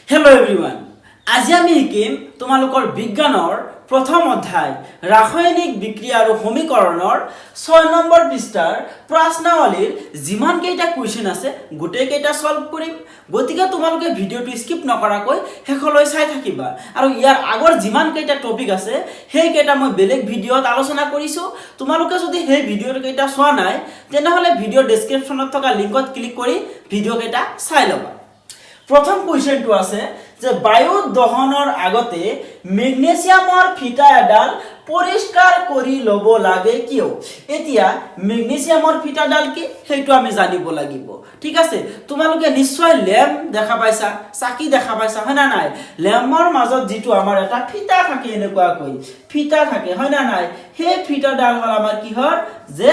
Hello' everyone, আজি আমি শিকিম তোমালোকৰ বিজ্ঞানৰ প্ৰথম অধ্যায় ৰাসায়নিক বিক্ৰিয়া আৰু সমীকৰণৰ 6 নম্বৰ পৃষ্ঠাৰ প্ৰশ্নাৱলীৰ যিমান কেইটা কুৱেশ্যন আছে গোটেই কেইটা সলভ কৰিম। গতিকে তোমালোকে ভিডিঅ'টো স্কিপ নকৰাকৈ শেষলৈ চাই থাকিবা আৰু ইয়াৰ আগৰ যিমান কেইটা টপিক আছে সেই কেইটা মই বেলেগ ভিডিঅ'ত আলোচনা কৰিছো। তোমালোকে যদি সেই ভিডিঅ'ৰ কেইটা চোৱা নাই তেনেহ'লে ভিডিঅ'ৰ ডেসক্ৰিপচনত থকা লিংকত ক্লিক কৰি ভিডিঅ' কেইটা চাই ল'বা। প্ৰথম কুৱেশ্যনটো আছে যে বায়ু দহনৰ আগতে মেগনেছিয়ামৰ ফিটা এডাল পৰিষ্কাৰ কৰি ল'ব লাগে কিয়? এতিয়া মেগনেছিয়ামৰ ফিটাডাল কি সেইটো আমি জানিব লাগিব। ঠিক আছে, তোমালোকে নিশ্চয় লেম্প দেখা পাইছা, চাকি দেখা পাইছা, হয় না নাই? লেম্পৰ মাজত যিটো আমাৰ এটা ফিটা থাকে, এনেকুৱাকৈ ফিটা থাকে, হয় না নাই? সেই ফিটাডাল হ'ল আমাৰ কিহৰ? যে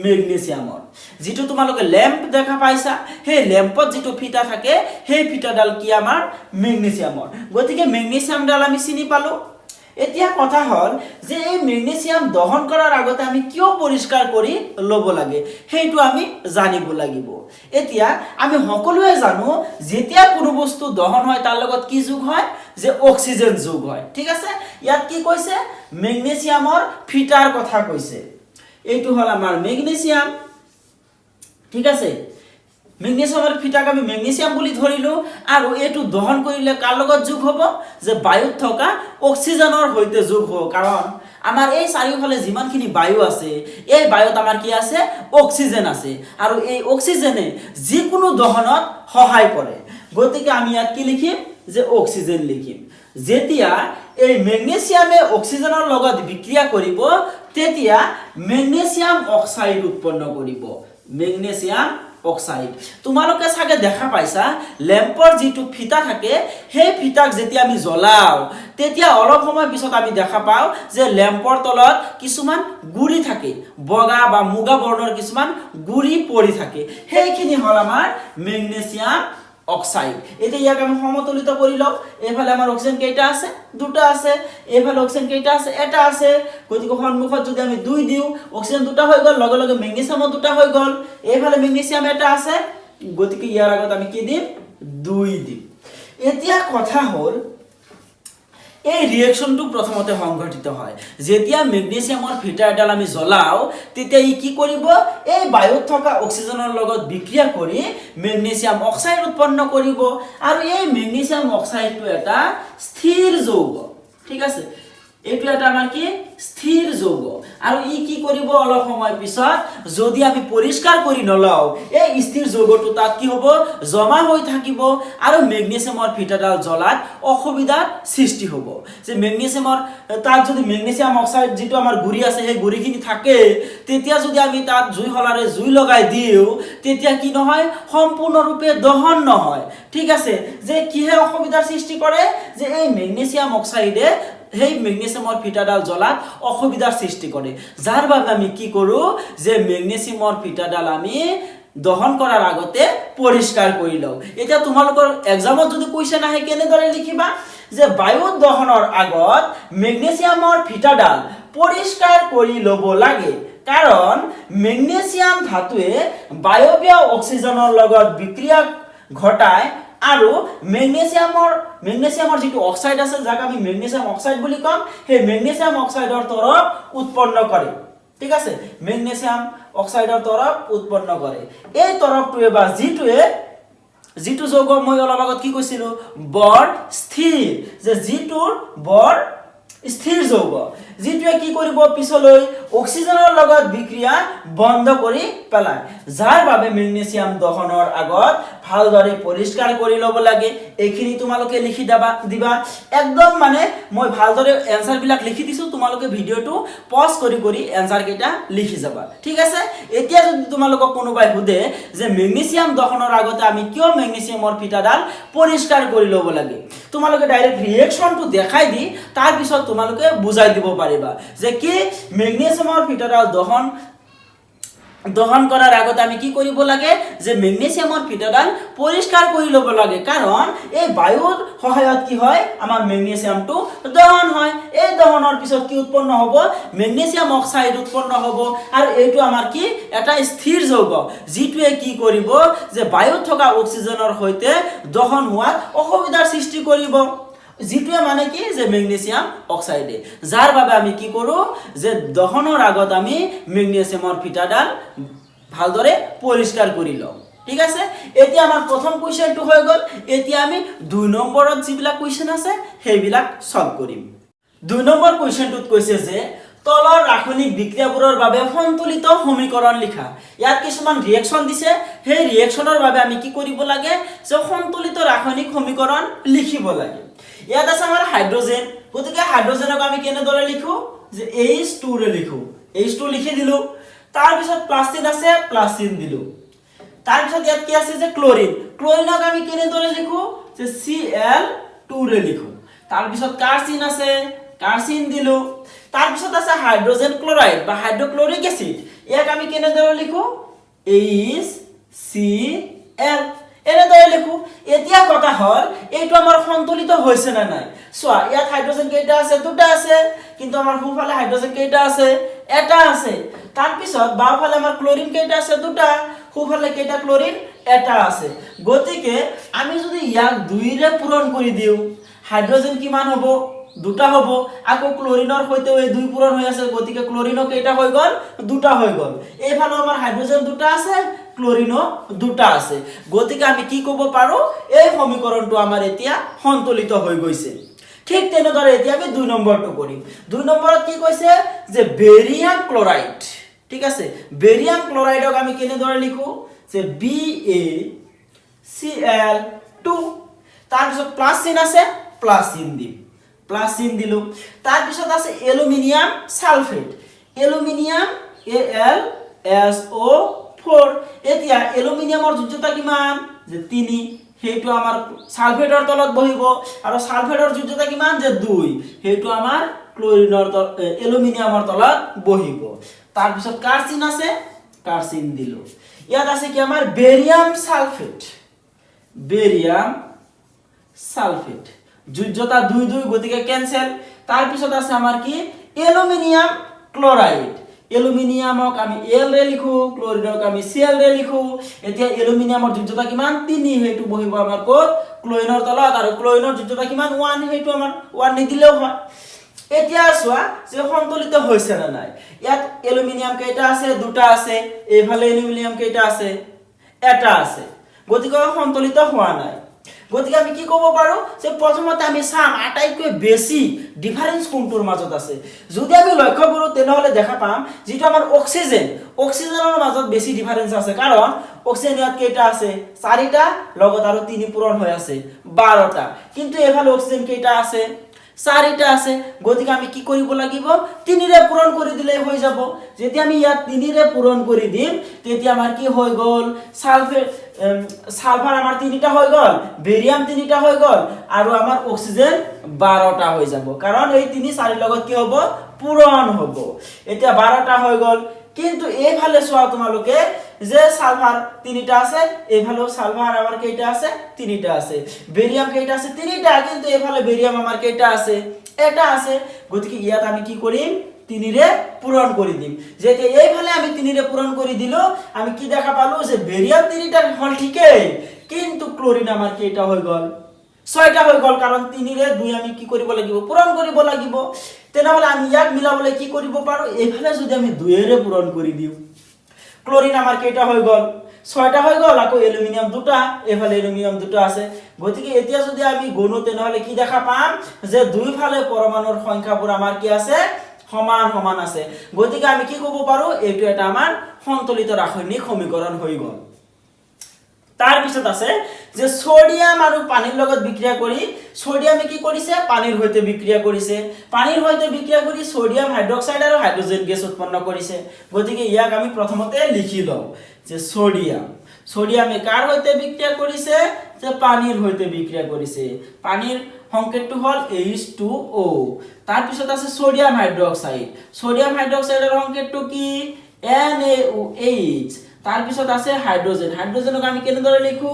মেগনেছিয়ামৰ। যিটো তোমালোকে লেম্প দেখা পাইছা, সেই লেম্পত যিটো ফিটা থাকে সেই ফিটাডাল কি? আমাৰ মেগনেছিয়ামৰ। গতিকে মেগনেছিয়ামডাল আমি চিনি পালো। এতিয়া কথা হ'ল যে এই মেগনেছিয়াম দহন কৰাৰ আগতে আমি কিয় পৰিষ্কাৰ কৰি ল'ব লাগে সেইটো আমি জানিব লাগিব। এতিয়া আমি সকলোৱে জানো যেতিয়া কোনো বস্তু দহন হয় তাৰ লগত কি যোগ হয়? যে অক্সিজেন যোগ হয়। ঠিক আছে, ইয়াত কি কৈছে? মেগনেছিয়ামৰ ফিটাৰ কথা কৈছে। এইটো হ'ল আমাৰ মেগনেছিয়াম। ঠিক আছে, মেগনেছিয়ামৰ ফিটাক আমি মেগনেছিয়াম বুলি ধৰিলো আৰু এইটো দহন কৰিলে কাৰ লগত যোগ হ'ব? যে বায়ুত থকা অক্সিজেনৰ সৈতে যোগ হ'ব। কাৰণ আমাৰ এই চাৰিওফালে যিমানখিনি বায়ু আছে এই বায়ুত আমাৰ কি আছে? অক্সিজেন আছে আৰু এই অক্সিজেনে যিকোনো দহনত সহায় কৰে। গতিকে আমি ইয়াত কি লিখিম? যে অক্সিজেন লিখিম। যেতিয়া এই মেগনেছিয়ামে অক্সিজেনৰ লগত বিক্ৰিয়া কৰিব তেতিয়া মেগনেছিয়াম অক্সাইড উৎপন্ন কৰিব। Magnesium oxide. তোমালোকে চাগে দেখা পাইছা লেম্পৰ যিটো ফিটা থাকে সেই ফিটাক যেতিয়া আমি জ্বলাও তেতিয়া অলপ সময় পিছত আমি দেখা পাওঁ যে লেম্পৰ তলত কিছুমান গুৰি থাকে, বগা বা মুগা বৰ্ণৰ কিছুমান গুৰি পৰি থাকে। সেইখিনি হ'ল আমাৰ মেগনেছিয়াম অক্সাইড। এতিয়া ইয়াক আমি সমতুলিত কৰি লওঁ। এইফালে আমাৰ অক্সিজেন কেইটা আছে? দুটা আছে। এইফালে অক্সিজেন কেইটা আছে? এটা আছে। গতিকে সন্মুখত যদি আমি 2 দিওঁ অক্সিজেন দুটা হৈ গ'ল, লগে লগে মেগনেছিয়ামো দুটা হৈ গ'ল। এইফালে মেগনেছিয়াম এটা আছে, গতিকে ইয়াৰ আগত আমি কি দিম? 2 দিম। এতিয়া কথা হ'ল এই ৰিয়েকশ্যনটো প্ৰথমতে সংঘটিত হয় যেতিয়া মেগনেছিয়ামৰ ফিটা এডাল আমি জ্বলাও তেতিয়া ই কি কৰিব? এই বায়ুত থকা অক্সিজেনৰ লগত বিক্ৰিয়া কৰি মেগনেছিয়াম অক্সাইড উৎপন্ন কৰিব আৰু এই মেগনেছিয়াম অক্সাইডটো এটা স্থিৰ যৌগ। ঠিক আছে, এইটো এটা আমাৰ কি? স্থিৰ যৌগ আৰু ই কি কৰিব? অলপ সময় পিছত যদি আমি পৰিষ্কাৰ কৰি নলওঁ এই স্থিৰ যৌগটো তাত কি হ'ব? জমা হৈ থাকিব আৰু মেগনেছিয়ামৰ ফিটাডাল জ্বলাত অসুবিধাৰ সৃষ্টি হ'ব। যে মেগনেছিয়ামৰ তাত যদি মেগনেছিয়াম অক্সাইড যিটো আমাৰ গুৰি আছে সেই গুৰিখিনি থাকে তেতিয়া যদি আমি তাত জুই শলাৰে জুই লগাই দিওঁ তেতিয়া কি নহয়? সম্পূৰ্ণৰূপে দহন নহয়। ঠিক আছে, যে কিহে অসুবিধাৰ সৃষ্টি কৰে? যে এই মেগনেছিয়াম অক্সাইডে সেই মেগনেছিয়ামৰ ফিটাডাল জ্বলাত অসুবিধাৰ সৃষ্টি কৰে, যাৰ বাবে আমি কি কৰোঁ? যে মেগনেছিয়ামৰ ফিটাডাল আমি দহন কৰাৰ আগতে পৰিষ্কাৰ কৰি লওঁ। এতিয়া তোমালোকৰ এক্সামত যদি কুৱেশ্যন আহে কেনেদৰে লিখিবা? যে বায়ু দহনৰ আগত মেগনেছিয়ামৰ ফিটাডাল পৰিষ্কাৰ কৰি ল'ব লাগে কাৰণ মেগনেছিয়াম ধাতুৱে বায়বীয় অক্সিজেনৰ লগত বিক্ৰিয়া ঘটায় আৰু মেগনেছিয়ামৰ যিটো অক্সাইড আছে যাক আমি মেগনেছিয়াম অক্সাইড বুলি কম সেই মেগনেছিয়াম অক্সাইডৰ তৰপ উৎপন্ন কৰে। ঠিক আছে, মেগনেছিয়াম অক্সাইডৰ তৰপ উৎপন্ন কৰে। এই তৰপটোৱে বা যিটো যৌগ মই অলপ আগত কি কৈছিলো? বৰ স্থিৰ। যে যিটোৰ বৰ স্থিৰ যৌগ, যিটোৱে কি কৰিব? পিছলৈ অক্সিজেনৰ লগত বিক্ৰিয়া বন্ধ কৰি পেলায়, যাৰ বাবে মেগনেছিয়াম দহনৰ আগত ভালদৰে পৰিষ্কাৰ কৰি ল'ব লাগে। এইখিনি তোমালোকে লিখি দিবা একদম। মানে মই ভালদৰে এনসাৰবিলাক লিখি দিছো, তোমালোকে ভিডিঅ'টো পজ কৰি কৰি এনসাৰ কেইটা লিখি যাবা। ঠিক আছে, এতিয়া যদি তোমালোকক কোনোবাই সোধে যে মেগনেছিয়াম দহনৰ আগতে আমি কিয় মেগনেছিয়ামৰ ফিটাডাল পৰিষ্কাৰ কৰি ল'ব লাগে, তোমালোকে ডাইৰেক্ট ৰিয়েকশ্যনটো দেখাই দি তাৰ পিছত তোমালোকে বুজাই দিব পাৰিবা যে কি মেগনেছিয়ামৰ ফিটাডাল দহন দহন কৰাৰ আগতে আমি কি কৰিব লাগে যে মেগনেছিয়ামৰ ফিটাডাল পৰিষ্কাৰ কৰি ল'ব লাগে কাৰণ এই বায়ুৰ সহায়ত কি হয় আমাৰ মেগনেছিয়ামটো দহন হয় এই দহনৰ পিছত কি উৎপন্ন হ'ব মেগনেছিয়াম অক্সাইড উৎপন্ন হ'ব আৰু এইটো আমাৰ কি এটা স্থিৰ যৌগ যিটোৱে কি কৰিব যে বায়ুত থকা অক্সিজেনৰ সৈতে দহন হোৱাত অসুবিধাৰ সৃষ্টি কৰিব যিটোৱে মানে কি যে মেগনেছিয়াম অক্সাইডে যাৰ বাবে আমি কি কৰো যে দহনৰ আগত আমি মেগনেছিয়ামৰ ফিটাডাল ভালদৰে পৰিষ্কাৰ কৰি লওঁ ঠিক আছে এতিয়া আমাৰ প্ৰথম কোৱেশ্চনটো হৈ গ'ল এতিয়া আমি 2 নম্বৰত যিবিলাক কোৱেশ্চন আছে সেইবিলাক সলভ কৰিম 2 নম্বৰ কোৱেশ্চনটোত কৈছে যে তলৰ ৰাসায়নিক বিক্ৰিয়াবোৰৰ বাবে সন্তুলিত সমীকৰণ লিখা ইয়াত কিছুমান ৰিঅ্যাকশন দিছে সেই ৰিঅ্যাকশনৰ বাবে আমি কি কৰিব লাগে যে সন্তুলিত ৰাসায়নিক সমীকৰণ লিখিব লাগে ইয়াত আছে আমাৰ হাইড্ৰোজেন গতিকে হাইড্ৰোজেনক আমি কেনেদৰে লিখো যে H2 ৰে লিখো H2 লিখি দিলো তাৰ পিছত প্লাস চিন আছে প্লাস চিন দিলো তাৰ পিছত ইয়াত কি আছে যে ক্লোৰিন ক্লোৰিনক আমি কেনেদৰে লিখো যে Cl2 ৰে লিখো তাৰ পিছত কাৰ্চিন আছে কাৰ্চিন দিলো তাৰ পিছত আছে হাইড্ৰোজেন ক্লোৰাইড বা হাইড্ৰোক্লোৰিক এসিড ইয়াক আমি কেনেদৰে লিখো HCl এনেদৰে লিখো এতিয়া কথা হল এইটো আমাৰ সন্তুলিত হৈছে না নাই সোয়া ইয়াত হাইড্ৰোজেন কেইটা আছে দুটা আছে কিন্তু আমাৰ সোঁফালে হাইড্ৰোজেন কেইটা আছে এটা আছে তাৰ পিছত বাওঁফালে আমাৰ ক্লোৰিন কেইটা আছে দুটা সোঁফালে কেইটা ক্লোৰিন এটা আছে গতিকে আমি যদি ইয়াক 2 ৰে পূৰণ কৰি দিও হাইড্ৰোজেন কিমান হ'ব দুটা হ'ব আকৌ ক্লোৰিনৰ সৈতে এই 2 পূৰণ হৈ আছে গতিকে ক্লোৰিনো কেইটা হৈ গ'ল দুটা হৈ গ'ল এইফালে আমাৰ হাইড্ৰোজেন দুটা আছে ক্লোৰিনো দুটা আছে গতিকে আমি কি ক'ব পাৰো এই সমীকৰণটো আমাৰ এতিয়া সন্তুলিত হৈ গৈছে ঠিক তেনেদৰে এতিয়া আমি 2 নম্বৰটো কৰিম 2 নম্বৰত কি কৈছে যে বেৰিয়াম ক্লোৰাইড ঠিক আছে বেৰিয়াম ক্লোৰাইডক আমি কেনেদৰে লিখো যে BaCl2 তাৰ পিছত প্লাস চিন আছে প্লাস চিন দিম প্লাস চিন দিলো তাৰ পিছত আছে এলুমিনিয়াম সালফেট এলুমিনিয়াম AlSO4 এতিয়া এলুমিনিয়ামৰ যোজ্যতা কিমান যে 3 হেতু আমাৰ সালফেটৰ তলত বহিব আৰু সালফেটৰ যোজ্যতা কিমান যে 2 হেতু আমাৰ ক্লোৰিনৰ এলুমিনিয়ামৰ তলত বহিব তাৰ পিছত কাৰ্চিন আছে কাৰ্চিন দিলো ইয়াত আছে কি আমাৰ বেৰিয়াম সালফেট যোজ্যতা 2 2 গতিকে ক্যান্সেল তাৰ পিছত আছে আমাৰ কি এলুমিনিয়াম ক্লোৰাইড এলুমিনিয়ামক আমি L ৰে লিখো ক্লোৰিনক আমি Cl ৰে লিখো এতিয়া এলুমিনিয়ামৰ যোজ্যতা কিমান 3 হেতু বহিব আমাৰ কোত ক্লোৰিনৰ তলত আৰু ক্লোৰিনৰ যোজ্যতা কিমান 1 হেতু আমাৰ 1 নিদিলেও হয় এতিয়া চোৱা যে সন্তুলিত হৈছে না নাই ইয়াত এলুমিনিয়াম কেইটা আছে দুটা আছে এইফালে এলুমিনিয়াম কেইটা আছে এটা আছে গতিকে সন্তুলিত হোৱা নাই গতিকে আমি কি ক'ব পাৰো যে প্ৰথমতে আমি চাম আটাইতকৈ বেছি ডিফাৰেন্স কোনটোৰ মাজত আছে যদি আমি লক্ষ্য কৰো তেনেহলে দেখা পাম যেটো আমাৰ অক্সিজেনৰ মাজত বেছি ডিফাৰেন্স আছে কাৰণ অক্সিজেন ইয়াত কেইটা আছে 4টা লগত আৰু 3 পূৰণ হৈ আছে 12টা কিন্তু এফালে অক্সিজেন কেইটা আছে 4টা আছে গতিকে আমি কি কৰিব লাগিব 3 ৰে পূৰণ কৰি দিলে হৈ যাব যদি আমি ইয়াত 3 ৰে পূৰণ কৰি দিম তেতিয়া আমাৰ কি হৈ গল সালফাৰ আমাৰ 3টা হৈ গল বেৰিয়াম 3টা হৈ গল আৰু আমাৰ অক্সিজেন 12টা হৈ যাব কাৰণ এই 3 4 লগত কি হ'ব পূৰণ হ'ব এতিয়া 12টা হৈ গল কিন্তু এইফালে চোৱা তোমালোকে যে সালফাৰ 3টা আছে এইফালেও সালফাৰ আমাৰ কেইটা আছে 3টা আছে বেৰিয়াম কেইটা আছে 3টা কিন্তু এইফালে বেৰিয়াম আমাৰ কেইটা আছে এটা আছে গতিকে ইয়াত আমি কি কৰিম 3 ৰে পূৰণ কৰি দিম যেতে এইফালে আমি 3 ৰে পূৰণ কৰি দিলো আমি কি দেখা পালো যে বেৰিয়াম 3টা হল ঠিকই কিন্তু ক্লোৰিন আমাৰ কেইটা হৈ গল 6টা হৈ গল কাৰণ 3 ৰে 2 আমি কি কৰিব লাগিব পূৰণ কৰিব লাগিব তেনেহলে আমি ইয়াক মিলাবলে কি কৰিব পাৰো এইফালে যদি আমি 2 ৰে পূৰণ কৰি দিও ক্লোরিন আমার কেইটা হৈ গল 6টা হৈ গল আকৌ এলুমিনিয়াম দুটা এফালে এলুমিনিয়াম দুটা আছে গতিকে এতিয়া যদি আমি গণো তেনেহলে কি দেখা পাম যে দুই ফালে পৰমাণুৰ সংখ্যাবোৰ আমাৰ কি আছে সমান সমান আছে গতিকে আমি কি ক'ব পাৰো এইটো এটা আমাৰ সন্তুলিত ৰাসায়নিক সমীকৰণ হৈ গল তাৰ পিছত আছে যে সোডিয়াম আৰু পানীৰ লগত বিক্ৰিয়া কৰি সোডিয়ামে কি কৰিছে পানীৰ হৈতে বিক্ৰিয়া কৰিছে পানীৰ হৈতে বিক্ৰিয়া কৰি সোডিয়াম হাইড্ৰক্সাইড আৰু হাইড্ৰোজেন গেছ উৎপন্ন কৰিছে গতিকে ইয়াক আমি প্ৰথমতে লিখি লওঁ যে সোডিয়ামে কাৰ হৈতে বিক্ৰিয়া কৰিছে যে পানীৰ হৈতে বিক্ৰিয়া কৰিছে পানীৰ সংকেতটো হল H2O তাৰ পিছত আছে সোডিয়াম হাইড্ৰক্সাইডৰ সংকেতটো কি NaOH তাৰপিছত আছে হাইড্ৰোজেন হাইড্ৰোজেনক আমি কেনেদৰে লিখো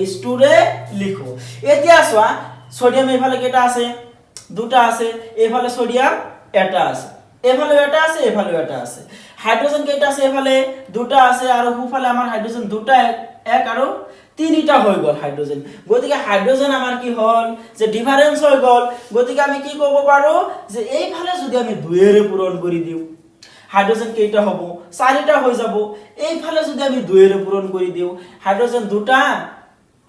H2 ৰে লিখো এতিয়া চোৱা সোডিয়াম এইফালে কেটা আছে দুটা আছে এইফালে সোডিয়াম এটা আছে এইফালে এটা আছে এইফালে এটা আছে হাইড্ৰোজেন কেটা আছে এইফালে দুটা আছে আৰু হুফালে আমাৰ হাইড্ৰোজেন দুটা এক আৰু তিনিটা হৈ গল হাইড্ৰোজেন গতিকে হাইড্ৰোজেন আমাৰ কি হল যে ডিফাৰেন্স হৈ গল গতিকে আমি কি ক'ব পাৰো যে এইফালে যদি আমি 2 এৰে পূৰণ কৰি দিও হাইড্ৰোজেন কেইটা হ'ব চাৰিটা হৈ যাব এইফালে যদি আমি 2 এৰে পূৰণ কৰি দিও হাইড্ৰোজেন দুটা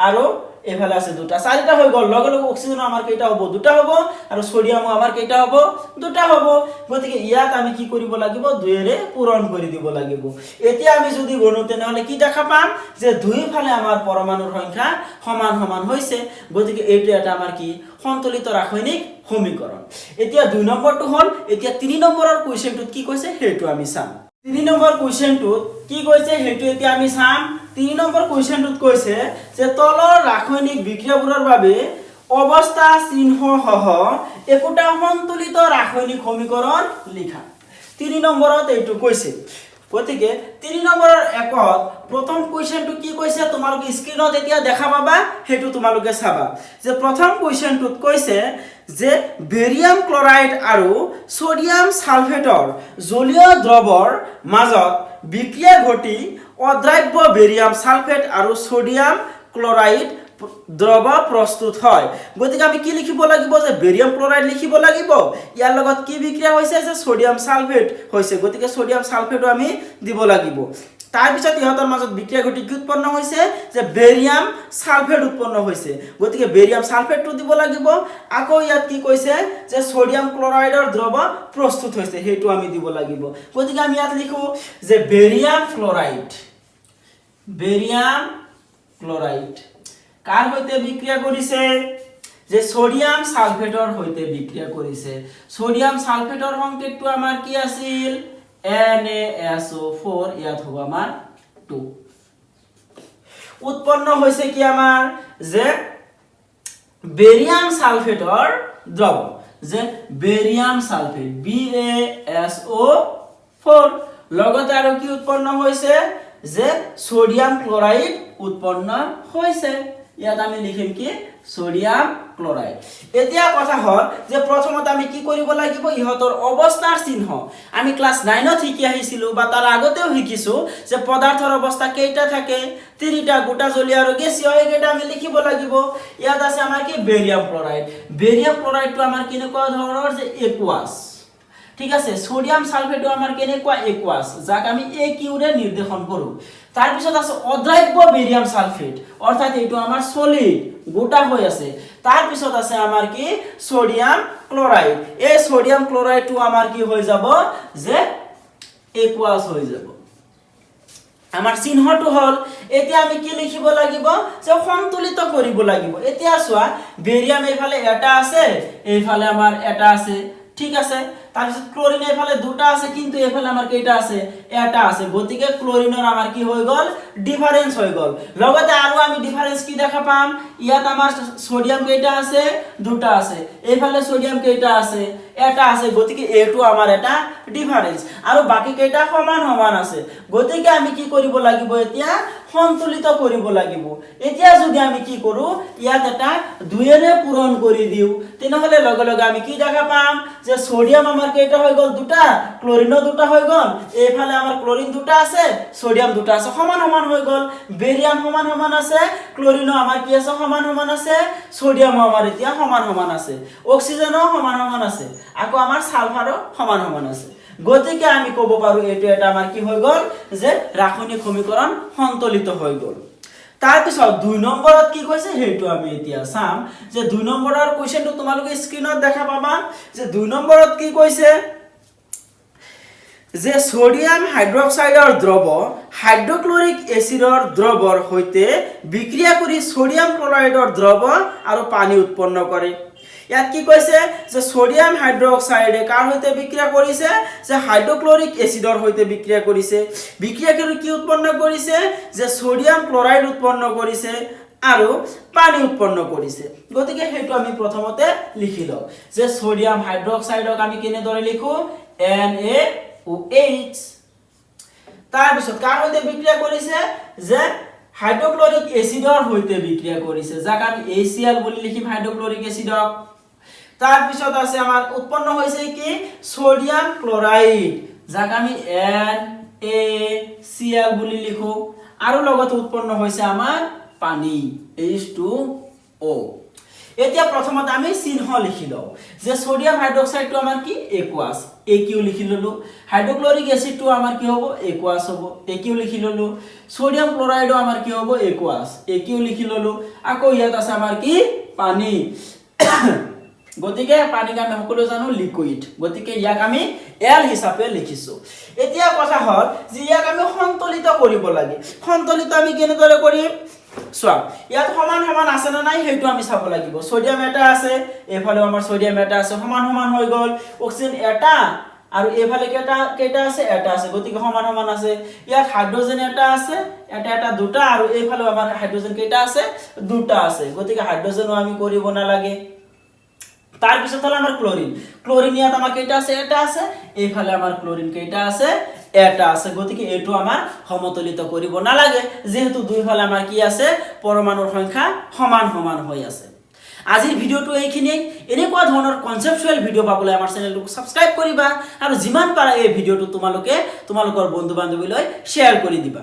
আৰু এফালে আছে দুটা চাৰিটা হৈ গল লগে লগে অক্সিজেন আমাৰ কেইটা হ'ব দুটা হ'ব আৰু সোডিয়াম আমাৰ কেইটা হ'ব দুটা হ'ব গতিকে ইয়াত আমি কি কৰিব লাগিব 2 এৰে পূৰণ কৰি দিব লাগিব এতিয়া আমি যদি গণো তেনেহলে কি দেখা পাম যে দুই ফালে আমাৰ পৰমাণুৰ সংখ্যা সমান সমান হৈছে গতিকে এইটো এটা আমাৰ কি সন্তুলিত ৰাসায়নিক সমীকৰণ এতিয়া 2 নম্বৰটো হল এতিয়া 3 নম্বৰৰ কোৱেশ্চনটোত কি কৈছে হেতু আমি চাম 3 নম্বৰ কোৱেশ্চনটোত কি কৈছে হেতু এতিয়া আমি চাম 3 নম্বৰ কোৱেশ্চনটোত কৈছে যে তলৰ ৰাসায়নিক বিক্ৰিয়াবোৰৰ বাবে অৱস্থা চিহ্ন সহ একোটা সন্তুলিত ৰাসায়নিক সমীকৰণ লিখা 3 নম্বৰত এইটো কৈছে গতিকে 3 নম্বৰৰ একত প্ৰথম কোৱেশ্চনটো কি কৈছে তোমালোকে স্ক্ৰিনত এতিয়া দেখা পাবা হেতু তোমালোকে চাবা যে প্ৰথম কোৱেশ্চনটোত কৈছে যে বেৰিয়াম ক্লোৰাইড আৰু সোডিয়াম সালফেটৰ জলীয় দ্ৰৱৰ মাজত বিক্ৰিয়া ঘটি অদ্ৰাব্য বেৰিয়াম সালফেট আৰু সোডিয়াম ক্লোৰাইড দ্ৰৱ প্ৰস্তুত হয় গতিকে আমি কি লিখিব লাগিব যে বেৰিয়াম ক্লোৰাইড লিখিব লাগিব ইয়াৰ লগত কি বিক্ৰিয়া হৈছে যে সোডিয়াম সালফেট হৈছে গতিকে সোডিয়াম সালফেটও আমি দিব লাগিব তাৰ পিছত ইহতৰ মাজত বিক্ৰিয়া ঘটি কি উৎপন্ন হৈছে যে বেৰিয়াম সালফেট উৎপন্ন হৈছে গতিকে বেৰিয়াম সালফেটটো দিব লাগিব আকৌ ইয়াত কি কৈছে যে সোডিয়াম ক্লোৰাইডৰ দ্ৰৱ প্ৰস্তুত হৈছে হেতু আমি দিব লাগিব গতিকে আমি ইয়াত লিখো যে বেৰিয়াম ক্লোৰাইড কাৰ হৈতে বিক্ৰিয়া কৰিছে যে সোডিয়াম সালফেটৰ হৈতে বিক্ৰিয়া কৰিছে সোডিয়াম সালফেটৰ সংকেতটো আমাৰ কি আছিল NaSO4 ইয়াত হ'ব আমাৰ 2 উৎপন্ন হৈছে কি আমাৰ যে বেৰিয়াম সালফেটৰ দ্ৰৱ যে বেৰিয়াম সালফেট BaSO4 লগতে আৰু কি উৎপন্ন হৈছে যে সোডিয়াম ক্লোৰাইড উৎপন্ন হৈছে ইয়াত আমি লিখিম কি সোডিয়াম ক্লোৰাইড এতিয়া কথা হল যে প্ৰথমতে আমি কি কৰিব লাগিব ইহতৰ অৱস্থাৰ চিহ্ন আমি ক্লাস 9 ত শিকি আহিছিলো বা তাৰ আগতেও শিকিছো যে পদাৰ্থৰ অৱস্থা কেইটা থাকে তিনিটা গোটা জলীয় আৰু গেছীয় এইকেইটা আমি লিখিব লাগিব ইয়াত আছে আমাৰ কি বেৰিয়াম ক্লোৰাইডটো আমাৰ কেনেকুৱা ধৰণৰ যে একুৱাছ ঠিক আছে সোডিয়াম সালফেটও আমাৰ কেনেকুৱা একুৱাছ যাক আমি AQ ৰে নিৰ্দেশন কৰো তাৰ পিছত আছে অদ্ৰাব্য বেৰিয়াম সালফেট অৰ্থাৎ এইটো আমাৰ সলিড গোটা হৈ আছে তাৰ পিছত আছে আমাৰ কি সোডিয়াম ক্লোৰাইড এই সোডিয়াম ক্লোৰাইডটো আমাৰ কি হৈ যাব যে একুৱাছ হৈ যাব আমাৰ চিহ্নটো হল এতিয়া আমি কি লিখিব লাগিব যে সন্তুলিত কৰিব লাগিব এতিয়া চোৱা বেৰিয়াম এইফালে এটা আছে এইফালে আমাৰ এটা আছে ঠিক আছে তাৰপিছত ক্লোৰিন এইফালে দুটা আছে কিন্তু এইফালে আমাৰ কেইটা আছে এটা আছে গতিকে ক্লোৰিনৰ আমাৰ কি হৈ গল ডিফাৰেন্স হৈ গল লগতে আৰু আমি ডিফাৰেন্স কি দেখা পাম ইয়াত আমাৰ সোডিয়াম কেইটা আছে দুটা আছে এইফালে সোডিয়াম কেইটা আছে এটা আছে গতিকে এটো আমাৰ এটা ডিফাৰেন্স আৰু বাকি কেইটা সমান সমান আছে গতিকে আমি কি কৰিব লাগিব এতিয়া সন্তুলিত কৰিব লাগিব এতিয়া যদি আমি কি কৰো ইয়াত এটা 2 এৰে পূৰণ কৰি দিও তেনেহলে লগে লগে আমি কি দেখা পাম যে সোডিয়াম আমাৰ কেইটা হৈ গল দুটা ক্লোৰিনো দুটা হৈ গল এইফালে আমাৰ ক্লোৰিন দুটা আছে সোডিয়াম দুটা আছে সমান সমান হৈ গল বেৰিয়াম সমান সমান আছে ক্লোৰিনো আমাৰ কি আছে সমান সমান আছে সোডিয়াম আমাৰ এতিয়া সমান সমান আছে অক্সিজেনো সমান সমান আছে আকৌ আমাৰ সালফাৰো সমান সমান আছে গতিকে আমি ক'ব পাৰো এটো এটা আমাৰ কি হৈ গল যে ৰাসায়নিক সমীকৰণ সন্তুলিত হৈ গল তাৰ পিছত 2 নম্বৰত কি কৈছে হেতু আমি এতিয়া চাম যে 2 নম্বৰৰ কোৱেশ্চনটো তোমালোকে স্ক্ৰিনত দেখা পাবা যে 2 নম্বৰত কি কৈছে যে সোডিয়াম হাইড্ৰক্সাইডৰ দ্ৰৱ হাইড্ৰক্লোৰিক এচিডৰ দ্ৰৱৰ হৈতে বিক্ৰিয়া কৰি সোডিয়াম ক্লোৰাইডৰ দ্ৰৱ আৰু পানী উৎপন্ন কৰে ইয়াত কি কৈছে যে সোডিয়াম হাইড্ৰক্সাইডে কাৰ হৈতে বিক্ৰিয়া কৰিছে যে হাইড্ৰক্লোৰিক এচিডৰ হৈতে বিক্ৰিয়া কৰিছে বিক্ৰিয়া কৰি কি উৎপন্ন কৰিছে যে সোডিয়াম ক্লোৰাইড উৎপন্ন কৰিছে আৰু পানী উৎপন্ন কৰিছে গতিকে হেতু আমি প্ৰথমতে লিখি লও যে সোডিয়াম হাইড্ৰক্সাইডক আমি কেনে দৰে লিখো NaOH তাৰ পিছত কাৰ সৈতে বিক্ৰিয়া কৰিছে যে হাইড্ৰক্লৰিক এসিডৰ সৈতে বিক্ৰিয়া কৰিছে যাক আমি HCl বুলি লিখিম হাইড্ৰক্লৰিক এসিডক তাৰ পিছত আছে আমাৰ উৎপন্ন হৈছে কি সোডিয়াম ক্লোৰাইড যাক আমি NaCl বুলি লিখো আৰু লগতে উৎপন্ন হৈছে আমাৰ পানী H2O এতিয়া প্ৰথমতে আমি চিহ্ন লিখি লও যে সোডিয়াম হাইড্ৰক্সাইডটো আমাৰ কি একুয়াছ AQ লিখি ললো হাইড্ৰক্লৰিক এসিডটো আমাৰ কি হ'ব একুয়াছ হ'ব AQ লিখি ললো সোডিয়াম ক্লোৰাইডো আমাৰ কি হ'ব একুয়াছ AQ লিখি ললো আকৌ ইয়াত আছে আমাৰ কি পানী গতিকে পানীক আমি সকলো জানো লিকুইড গতিকে ইয়াক আমি L হিচাপে লিখিছো এতিয়া কথা হল যে ইয়াক আমি সন্তুলিত কৰিব লাগে সন্তুলিত আমি কেনেদৰে কৰিম সোয়া ইয়াত সমান সমান আছে না নাই হেতু আমি চাব লাগিব সোডিয়াম এটা আছে এফালে আমাৰ সোডিয়াম এটা আছে সমান সমান হৈ গল অক্সিজেন এটা আৰু এফালে কেটা আছে এটা আছে গতিকে সমান সমান আছে ইয়াত হাইড্ৰোজেন এটা আছে এটা দুটা আৰু এফালে আমাৰ হাইড্ৰোজেন কেটা আছে দুটা আছে গতিকে হাইড্ৰোজেনও আমি কৰিব না লাগে তাৰ পিছত হল আমাৰ ক্লোৰিন ইয়াত আমাৰ কেটা আছে এটা আছে এইফালে আমাৰ ক্লোৰিন কেটা আছে এটা আছে গতিকে এটো আমাৰ সমতুলিত কৰিব না লাগে যেহেতু দুইফালে আমাৰ কি আছে পৰমাণুৰ সংখ্যা সমান সমান হৈ আছে আজিৰ ভিডিওটো এইখিনিয়ে এনেকুৱা ধৰণৰ কনসেপচুৱেল ভিডিও পাবলৈ আমাৰ চেনেলটো সাবস্ক্ৰাইব কৰিবা আৰু যিমান পাৰা এই ভিডিওটো তোমালোকৰ বন্ধু বান্ধৱীলৈ শেয়াৰ কৰি দিবা